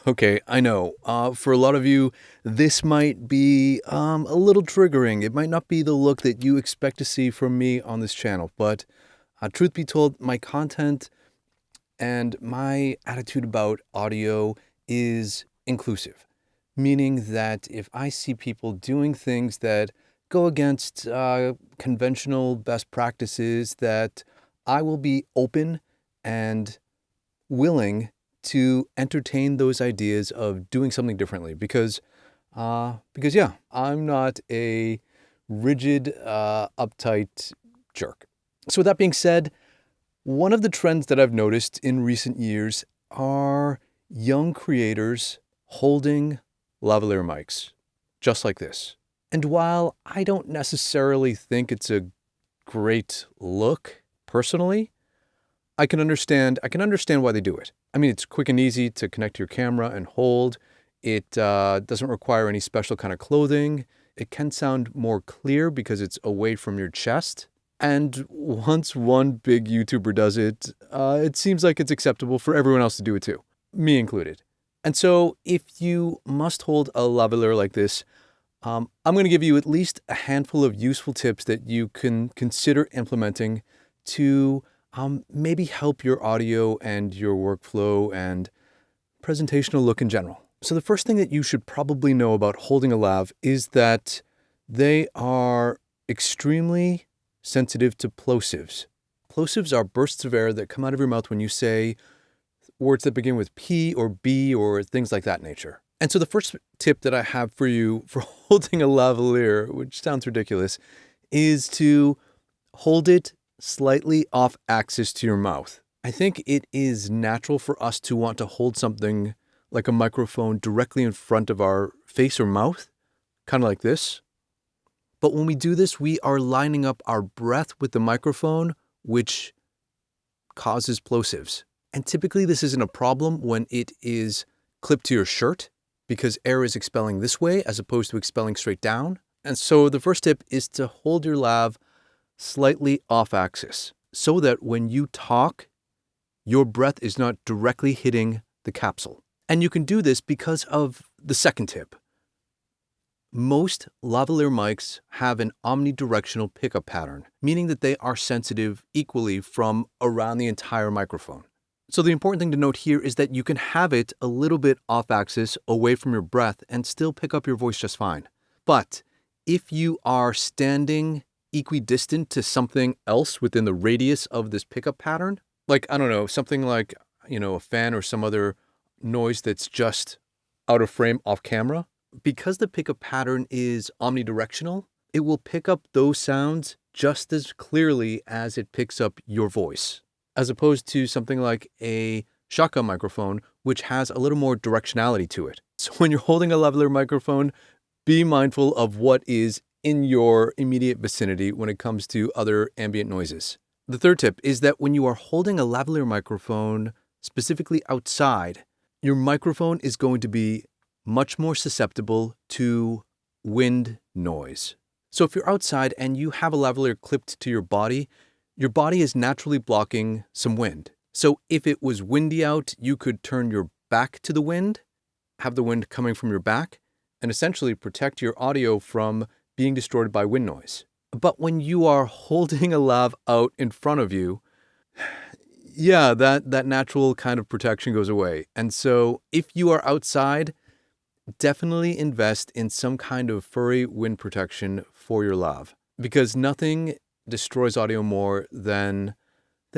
Okay, I know. For a lot of you, this might be a little triggering. It might not be the look that you expect to see from me on this channel, but truth be told, my content and my attitude about audio is inclusive, meaning that if I see people doing things that go against conventional best practices, that I will be open and willing to entertain those ideas of doing something differently because yeah, I'm not a rigid, uptight jerk. So with that being said, one of the trends that I've noticed in recent years are young creators holding lavalier mics, just like this. And while I don't necessarily think it's a great look personally, I can understand why they do it. I mean, it's quick and easy to connect to your camera and hold. It doesn't require any special kind of clothing. It can sound more clear because it's away from your chest. And once one big YouTuber does it, it seems like it's acceptable for everyone else to do it too, me included. And so if you must hold a lavalier like this, I'm going to give you at least a handful of useful tips that you can consider implementing to maybe help your audio and your workflow and presentational look in general. So the first thing that you should probably know about holding a lav is that they are extremely sensitive to plosives. Plosives are bursts of air that come out of your mouth when you say words that begin with P or B or things like that nature. And so the first tip that I have for you for holding a lavalier, which sounds ridiculous, is to hold it slightly off axis to your mouth. I think it is natural for us to want to hold something like a microphone directly in front of our face or mouth, kind of like this. But when we do this, we are lining up our breath with the microphone, which causes plosives. And typically this isn't a problem when it is clipped to your shirt because air is expelling this way as opposed to expelling straight down. And so the first tip is to hold your lav slightly off axis so that when you talk, your breath is not directly hitting the capsule. And you can do this because of the second tip. Most lavalier mics have an omnidirectional pickup pattern, meaning that they are sensitive equally from around the entire microphone. So the important thing to note here is that you can have it a little bit off axis away from your breath and still pick up your voice just fine. But if you are standing equidistant to something else within the radius of this pickup pattern, like, I don't know, something like, a fan or some other noise that's just out of frame off camera, because the pickup pattern is omnidirectional, it will pick up those sounds just as clearly as it picks up your voice, as opposed to something like a shotgun microphone, which has a little more directionality to it. So when you're holding a lavalier microphone, be mindful of what is in your immediate vicinity when it comes to other ambient noises. The third tip is that when you are holding a lavalier microphone, specifically outside, your microphone is going to be much more susceptible to wind noise. So if you're outside and you have a lavalier clipped to your body is naturally blocking some wind. So if it was windy out, you could turn your back to the wind, have the wind coming from your back, and essentially protect your audio from being distorted by wind noise. But when you are holding a lav out in front of you, yeah, that natural kind of protection goes away. And so if you are outside, definitely invest in some kind of furry wind protection for your lav, because nothing destroys audio more than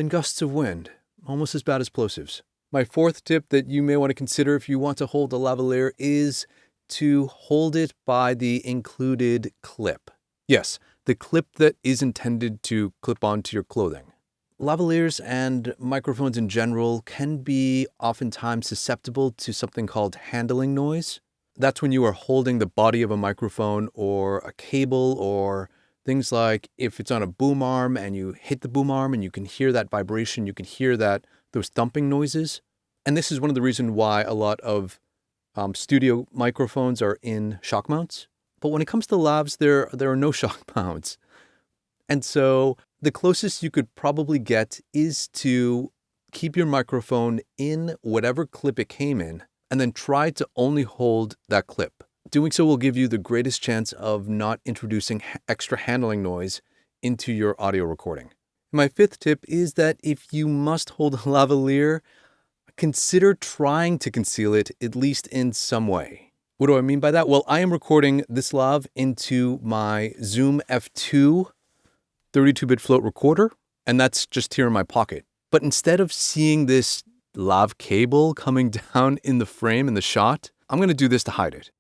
gusts of wind, almost as bad as plosives. My fourth tip that you may want to consider if you want to hold a lavalier is to hold it by the included clip. Yes, the clip that is intended to clip onto your clothing. Lavaliers and microphones in general can be oftentimes susceptible to something called handling noise. That's when you are holding the body of a microphone or a cable, or things like if it's on a boom arm and you hit the boom arm and you can hear that vibration, you can hear those thumping noises. And this is one of the reasons why a lot of studio microphones are in shock mounts. But when it comes to lavs, there are no shock mounts. And so the closest you could probably get is to keep your microphone in whatever clip it came in, and then try to only hold that clip. Doing so will give you the greatest chance of not introducing extra handling noise into your audio recording. My fifth tip is that if you must hold a lavalier, consider trying to conceal it, at least in some way. What do I mean by that? Well, I am recording this lav into my Zoom F2 32-bit float recorder, and that's just here in my pocket. But instead of seeing this lav cable coming down in the frame in the shot, I'm going to do this to hide it.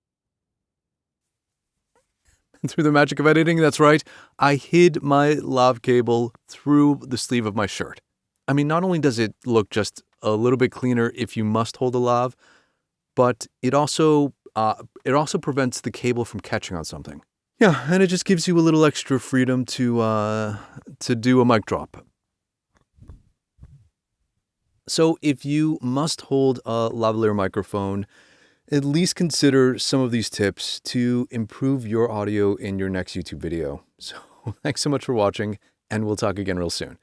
Through the magic of editing, that's right, I hid my lav cable through the sleeve of my shirt. I mean, not only does it look just a little bit cleaner if you must hold a lav, but it also prevents the cable from catching on something. Yeah, and it just gives you a little extra freedom to do a mic drop. So if you must hold a lavalier microphone, at least consider some of these tips to improve your audio in your next YouTube video. So thanks so much for watching, and we'll talk again real soon.